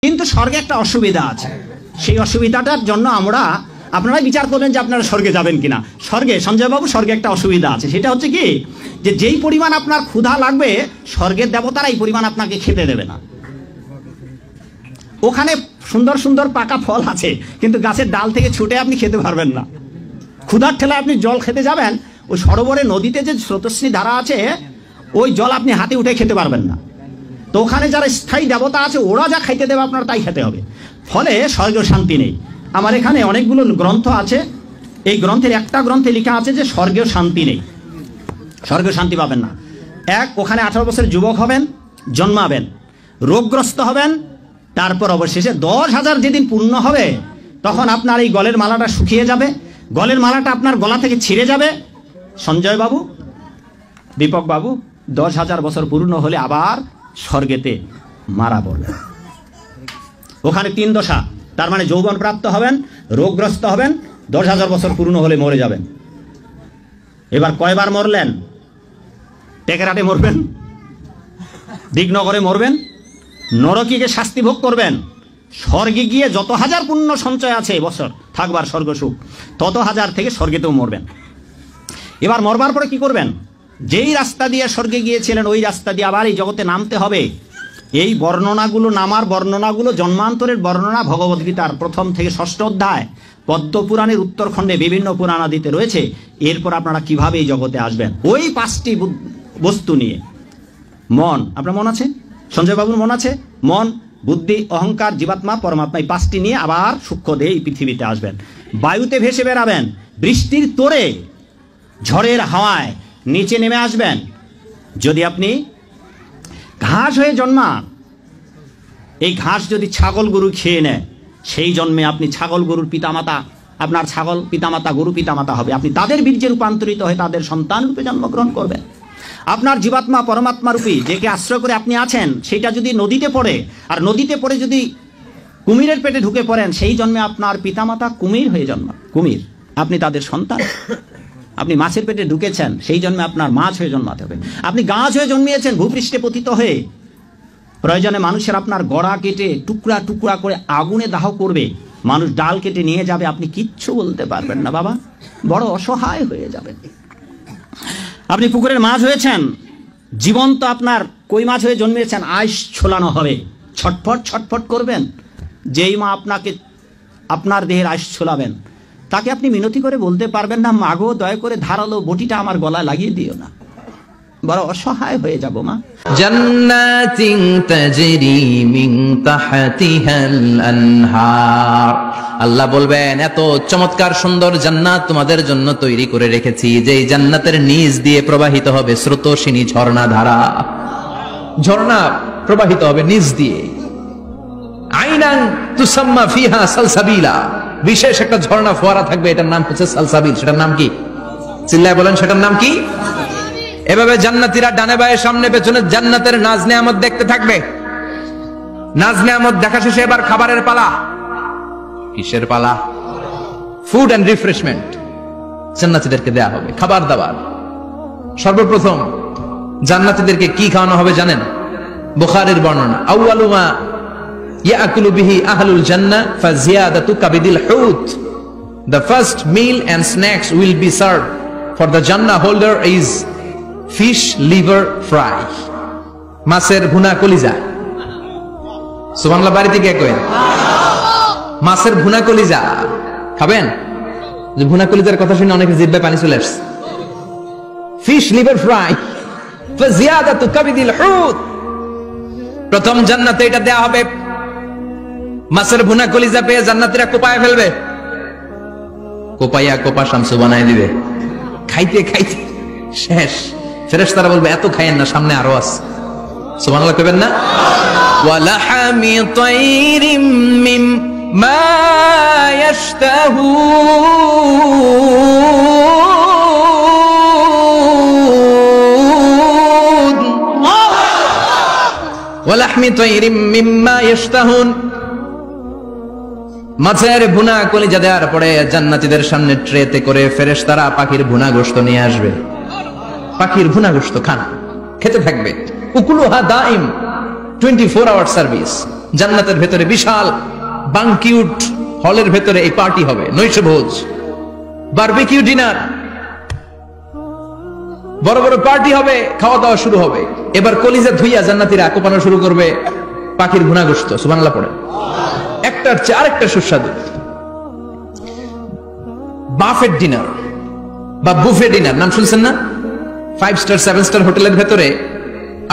কিন্তু স্বর্গে একটা অসুবিধা আছে, সেই অসুবিধাটার জন্য আপনারা বিচার করবেন যে আপনারা স্বর্গে যাবেন কিনা। স্বর্গে, সঞ্জয় বাবু, স্বর্গে একটা অসুবিধা আছে, সেটা হচ্ছে কি, যে যেই পরিমাণ আপনার ক্ষুধা লাগবে স্বর্গের দেবতারা এই পরিমাণ আপনাকে খেতে দেবে না। ওখানে সুন্দর সুন্দর পাকা ফল আছে, কিন্তু গাছের ডাল থেকে ছুটে আপনি খেতে পারবেন না। ক্ষুধার ঠেলায় আপনি জল খেতে যাবেন, ওই সরোবরে নদীতে যে স্রোতস্বিনী ধারা আছে, ওই জল আপনি হাতে উঠে খেতে পারবেন না। তো ওখানে যারা স্থায়ী দেবতা আছে, ওরা যা খাইতে দেবে আপনার তাই খেতে হবে। ফলে স্বর্গেও শান্তি নেই। আমার এখানে অনেকগুলো গ্রন্থ আছে, এই গ্রন্থের একটা গ্রন্থে লেখা আছে যে স্বর্গেও শান্তি নেই, স্বর্গেও শান্তি পাবেন না। ওখানে 18 বছরের যুবক হবেন, জন্মাবেন, রোগগ্রস্ত হবেন, তারপর অবশেষে 10,000 যেদিন পূর্ণ হবে তখন আপনার এই গলের মালাটা শুকিয়ে যাবে, গলের মালাটা আপনার গলা থেকে ছিঁড়ে যাবে। সঞ্জয় বাবু, দীপক বাবু, 10,000 বছর পূর্ণ হলে আবার স্বর্গেতে মারা পড়বেন। ওখানে 3 দশা, তার মানে যৌবন প্রাপ্ত হবেন, রোগগ্রস্ত হবেন, 10,000 বছর পূর্ণ হলে মরে যাবেন। এবার কয়বার মরলেন? টেকেরাটে মরবেন, দিগনগরে মরবেন, নরকে শাস্তি ভোগ করবেন, স্বর্গে গিয়ে যত হাজার পুণ্য সঞ্চয় আছে বছর থাকবার স্বর্গ সুখ, তত হাজার থেকে স্বর্গেতেও মরবেন। এবার মরবার পরে কি করবেন? যেই রাস্তা দিয়ে স্বর্গে গিয়েছিলেন ওই রাস্তা দিয়ে আবার এই জগতে নামতে হবে। এই বর্ণনাগুলো, নামার বর্ণনাগুলো জন্মান্তরের বর্ণনা ভগবদ্গীতার 1 থেকে 6 অধ্যায়, পদ্মপুরাণের উত্তরখণ্ডে বিভিন্ন পুরাণাদিতে রয়েছে। এরপর আপনারা কিভাবে এই জগতে আসবেন, ওই 5টি বস্তু নিয়ে, মন, আপনার মন আছে, সঞ্জয় বাবুর মন আছে, মন, বুদ্ধি, অহংকার, জীবাত্মা, পরমাত্মা, এই 5টি নিয়ে আবার সূক্ষ্ম দেহে এই পৃথিবীতে আসবেন। বায়ুতে ভেসে বেড়াবেন, বৃষ্টির তোড়ে, ঝড়ের হাওয়ায় নিচে নেমে আসবেন। যদি আপনি ঘাস হয়ে জন্মান, এই ঘাস যদি ছাগল গরু খেয়ে নেয়, সেই জন্মে আপনি ছাগল গরুর পিতামাতা, আপনার ছাগল পিতামাতা, গরু পিতামাতা হবে। আপনি তাদের বীর্যে রূপান্তরিত হয়ে তাদের সন্তান রূপে জন্মগ্রহণ করবেন। আপনার জীবাত্মা পরমাত্মা রূপী যেকে আশ্রয় করে আপনি আছেন, সেটা যদি নদীতে পড়ে, আর নদীতে পড়ে যদি কুমিরের পেটে ঢুকে পড়েন, সেই জন্মে আপনার পিতামাতা কুমির হয়ে জন্মান, কুমির, আপনি তাদের সন্তান। আপনি মাছের পেটে ঢুকেছেন, সেই জন্মে আপনার মাছ হয়ে জন্মাতে হবে। আপনি গাছ হয়ে জন্মিয়েছেন, ভূপৃষ্ঠে পতিত হয়ে, প্রয়োজনে মানুষের আপনার গড়া কেটে টুকরা টুকরা করে আগুনে দাহ করবে, মানুষ ডাল কেটে নিয়ে যাবে, আপনি কিচ্ছু বলতে পারবেন না বাবা, বড় অসহায় হয়ে যাবেন। আপনি পুকুরের মাছ হয়েছেন, জীবন্ত আপনার কই মাছ হয়ে জন্মিয়েছেন, আইস ছোলানো হবে, ছটফট ছটফট করবেন। যেই মা আপনাকে আপনার দেহের আইস ছোলাবেন, তাকে আপনি মিনতি করে বলতে পারবেন না, মাগো দয়া করে ধারালো বটিটা আমার গলায় লাগিয়ে দিও না, বড় অসহায় হয়ে যাব মা। জান্নাতিন তাজরি মিন তাহতিহাল আনহার, আল্লাহ বলবেন এত চমৎকার সুন্দর জান্নাত তোমাদের জন্য তৈরি করে রেখেছি, যেই জান্নাতের নিচ দিয়ে প্রবাহিত হবে স্রোতস্বিনী ঝর্ণা ধারা, ঝর্ণা প্রবাহিত হবে নিচ দিয়ে। আইনান তুসাম্মা ফিহা সালসাবিলা, বিশেষ একটা ঝর্ণা ফোয়ারা থাকবে, এটার নাম হচ্ছে সালসাবিল। সেটার নাম কি? চিল্লায় বলেন, সেটার নাম কি? এভাবে জান্নাতীরা ডানে বায়ে সামনে পেছনে জান্নাতের নাজ নেয়ামত দেখতে থাকবে। নাজ নেয়ামত দেখা শেষে এবার খাবারের পালা। কিসের পালা? ফুড এন্ড রিফ্রেশমেন্ট জান্নাতীদেরকে দেয়া হবে, খাবার দাবার। সর্বপ্রথম জান্নাতীদেরকে কি খাওয়ানো হবে জানেন? বুখারীর বর্ণনা, আউয়ালু মা ইয়াকুলু বিহি আহলুল জান্নাহ ফাজিয়াদাতু কাবিদিল হুত, the first meal and snacks will be served for the jannah holder is fish liver fry, মাছের ভুনা কলিজা। সুবহানাল্লাহ, বাড়িতে কে কয় মাছের ভুনা কলিজা খাবেন? যে ভুনা কলিজার কথা শুনে অনেকে জিহ্বায় পানি চলে আসছে। ফিশ লিভার ফ্রাই ফাজিয়াদাতু কাবিদিল হুত, প্রথম জান্নাতে এটা দেয়া হবে। মাছের ভুনা কলিজা পেয়ে জান্নাতীরা কোপায় ফেলবে, কোপাইয়া কোপা শামসু বানায় দিবে, খাইতে খাইতে শেষ। ফেরেশতারা বলবে এত খাইয়েন না, সামনে আরো আছে। সুবহানাল্লাহ কইবেন না? ওয়ালাহামি তাইরিম মিম্মা ইয়াশতাহুন, ওয়ালাহমি তাইরিম মিম্মা ইয়াশতাহুন, মাছের ভুনা কলিজা দেওয়ার পরে জান্নাতীদের সামনে ট্রেতে করে ফেরেশতারা পাখির ভুনা গোশত নিয়ে আসবে। পাখির ভুনা গোশত খান, খেতে থাকবে। উকুলুহা দাইম, 24 আওয়ার সার্ভিস। জান্নাতের ভেতরে বিশাল বানকিউট হলের ভেতরে এই পার্টি হবে, নৈশভোজ, বারবিকিউ ডিনার, বড় বড় পার্টি হবে, খাওয়া দাওয়া শুরু হবে। এবার কলিজা ধুইয়া জান্নাতীরা কোপানো শুরু করবে পাখির ভুনা গোশত, সুবহানাল্লাহ পড়ে। একটার চেয়ে আরেকটা সুস্বাদু। বাফেট ডিনার বা বুফে ডিনার নাম শুনছেন না? 5 স্টার 7 স্টার হোটেলের ভেতরে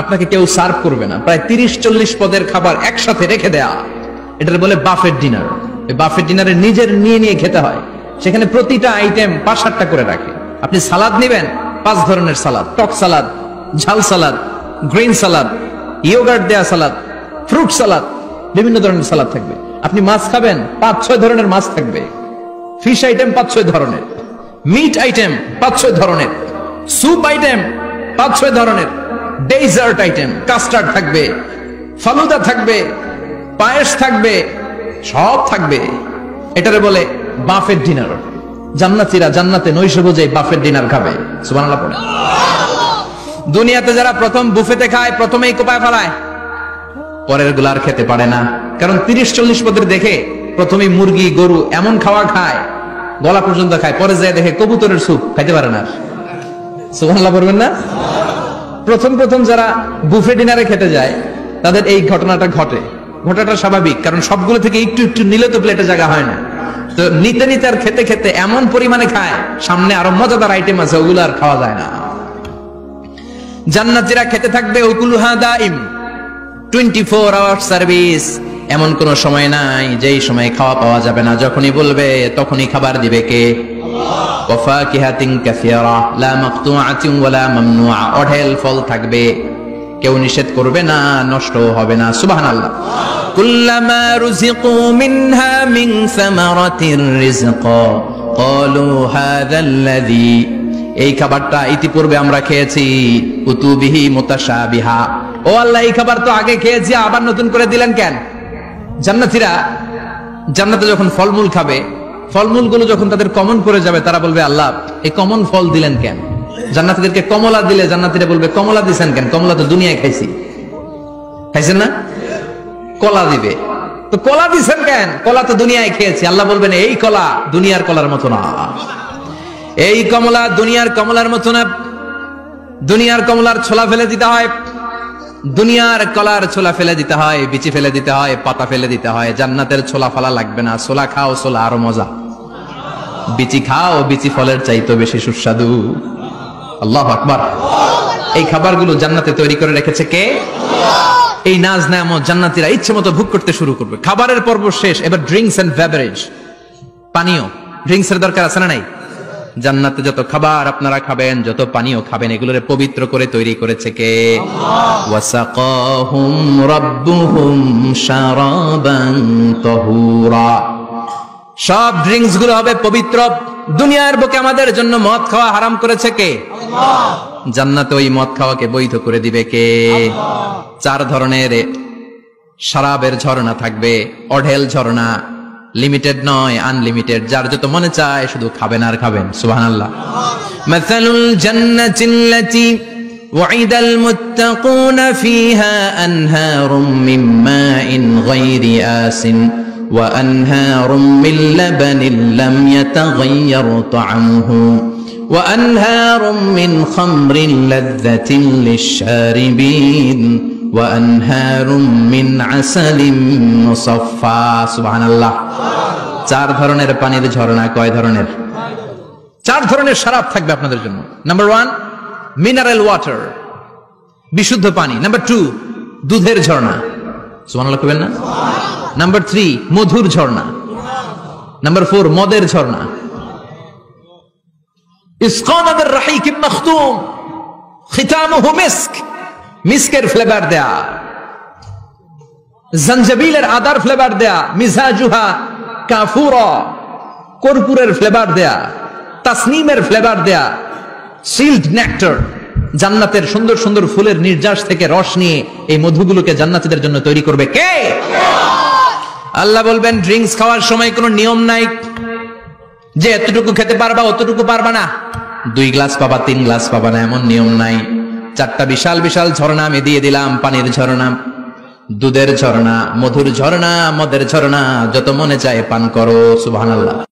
আপনাকে কেউ সার্ভ করবে না, প্রায় 30-40 পদের খাবার একসাথে রেখে দেয়া, এটার বলে বাফেট ডিনার। এই বাফেট ডিনারে নিজের নিয়ে খেতে হয়। সেখানে প্রতিটা আইটেম 5-7টা করে রাখে। আপনি সালাদ নেবেন, 5 ধরনের সালাদ, টক সালাদ, ঝাল সালাদ, গ্রিন সালাদ, ইয়োগার্ট দেয়া সালাদ, ফ্রুট সালাদ, বিভিন্ন ধরনের সালাদ থাকবে। আপনি মাছ খাবেন, 5-6 ধরনের মাছ থাকবে। ফিশ আইটেম 5-6 ধরনের, মিট আইটেম 5-6 ধরনের, স্যুপ আইটেম 5-6 ধরনের, ডেজার্ট আইটেম, কাস্টার্ড থাকবে, ফালুদা থাকবে, পায়েস থাকবে, সব থাকবে। এটারে বলে বাফেট ডিনার। জান্নাতীরা জান্নাতে নৈশভোজে বাফেট ডিনার খাবে, সুবহানাল্লাহ পড়ে। দুনিয়াতে যারা প্রথম বুফেতে খায়, প্রথমেই কোপায় ফেলায়, পরের গুলার খেতে পারে না। কারণ 30-40 পদের দেখে প্রথমেই মুরগি, গরু এমন খাওয়া খায়, গলা পর্যন্ত খায়, পরে যায় দেখে কবুতরের স্যুপ, খাইতে পারে না। সুবহানাল্লাহ পড়বেন না? প্রথম যারা বুফে ডিনারে খেতে যায় তাদের এই ঘটনাটা ঘটে। ঘটাটা স্বাভাবিক, কারণ সবগুলো থেকে একটু একটু নিলে তো প্লেটে জায়গা হয় না। তো নিতে নিতে আর খেতে খেতে এমন পরিমাণে খায়, সামনে আরো মজাদার আইটেম আছে, ওগুলো আর খাওয়া যায় না। জান্নাতীরা খেতে থাকবে উকুলুহা দাইম, 24 আওয়ার সার্ভিস। এমন কোন সময় নাই যেই সময় খাওয়া পাওয়া যাবে না। যখনই বলবে তখনই খাবার দিবে কে? আল্লাহ। ওয়া ফাকিহাতিন কাসীরা লা মাকতুআতিন ওয়ালা মামনুআ, অঢেল ফল থাকবে, কেউ নিষেধ করবে না, নষ্ট হবে না, সুবহানাল্লাহ। কুল্লামা রুজিকু মিনহা মিন সামারাতির রিজকা ক্বালু হাযাল্লাযী, এই খাবারটা ইতিপূর্বে আমরা খেয়েছি, কুতুবিহি মুতাশাবিহা, ও আল্লাহ এই খাবার তো আগে খেয়েছি, আবার নতুন করে দিলেন কেন? জান্নাতীরা জান্নাতে যখন ফলমূল খাবে, ফলমূলগুলো যখন তাদের কমন পড়ে যাবে, তারা বলবে আল্লাহ এই কমন ফল দিলেন কেন? জান্নাতীদেরকে কমলা দিলে জান্নাতীরা বলবে কমলা দিছেন কেন? কমলা তো দুনিয়ায় খাইছি, খাইছেন না? কলা দিবে, তো কলা দিছেন কেন? কলা তো দুনিয়ায় খেয়েছি। আল্লাহ বলবেন এই কলা দুনিয়ার কলার মতো না, এই কমলা দুনিয়ার কমলার মতো না। দুনিয়ার কমলার ছোলা ফেলে দিতে হয়, দুনিয়ার কলার ছোলা ফেলে দিতে হয়, বিচি ফেলে দিতে হয়, পাতা ফেলে দিতে হয়। জান্নাতের ছোলা ফেলা লাগবে না, ছোলা খাও, ছোলা আরো মজা। বিচি খাও, বিচি ফলের চাইতে বেশি সুস্বাদু। আল্লাহু আকবার। এই খাবারগুলো জান্নাতে তৈরি করে রেখেছে কে? এই নাজ নেয়ামত জান্নাতীরা ইচ্ছে মতো ভোগ করতে শুরু করবে। খাবারের পর্ব শেষ, এবার ড্রিঙ্কস এন্ড বেভারেজ, পানীয়। ড্রিঙ্কস এর দরকার আছে না নাই? জান্নাতে যত খাবার আপনারা খাবেন, যত পানীয় খাবেন, এগুলোরে পবিত্র করে তৈরি করেছে কে? আল্লাহ। ওয়াসাকাহুম রাব্বুহুম শারাবান তাহুরা, সব ড্রিঙ্কস গুলো হবে পবিত্র। দুনিয়ার বুকে আমাদের জন্য মদ খাওয়া হারাম করেছে কে? আল্লাহ। জান্নাতে ওই মদ খাওয়াকে বৈধ করে দিবে কে? আল্লাহ। 4 ধরনের শরাবের ঝর্ণা থাকবে, অঢেল ঝর্ণা, লিমিটেড নয়, আনলিমিটেড। যার যত মনে চায় শুধু খাবেন আর খাবেন, সুবহানাল্লাহ। মাসালুল জান্নাতিল্লাতী ওয়াইদাল মুত্তাকুনা ফিহা আনহারুম মিন মাইন গায়রি আসিন ওয়া আনহারুম মিন লাবানিন লাম ইয়াতাগায়্যার তা'আমুহু ওয়া আনহারুম মিন খামরিন লাযযাতিন লিশ-শারিবিন ওয়া আনহারুম মিন আসালিন মুসাফফা, সুবহানাল্লাহ। 4 ধরনের পানির ঝর্ণা। কয় ধরনের? 4 ধরনের শরাব থাকবে আপনাদের জন্য। নাম্বার 1 মিনারেল ওয়াটার, বিশুদ্ধ পানি। নাম্বার 2 দুধের ঝর্ণা, সুবহানাল্লাহ কইবেন না? নাম্বার 3 মধুর ঝর্ণা। নাম্বার 4 মদের ঝর্ণা। ইসকানা বির রাহিকিম মাখতুম খিতামুহু মিস্ক, মিস্কের ফ্লেভার দেয়া, জঞ্জাবিলের আদার ফ্লেভার দেয়া, মিজাজুহা কাফুরা, কর্পূরের ফ্লেভার দেয়া, তাসনিমের ফ্লেভার দেয়া, সিল্ড নেক্টার, জান্নাতের সুন্দর সুন্দর ফুলের নির্যাস থেকে রস নিয়ে এই মধুগুলোকে জান্নাতীদের জন্য তৈরি করবে কে? আল্লাহ বলবেন ড্রিঙ্কস খাওয়ার সময় কোনো নিয়ম নাই যে এতটুকু খেতে পারবা অতটুকু পারবা না, 2 গ্লাস পাবা 3 গ্লাস পাবা না, এমন নিয়ম নাই। 4টা বিশাল বিশাল ঝর্ণা আমি দিয়ে দিলাম, পানির ঝর্ণা। দুধের ঝর্ণা, মধুর ঝর্ণা, মদের ঝর্ণা, যত মনে চায় পান করো। সুবহানাল্লাহ।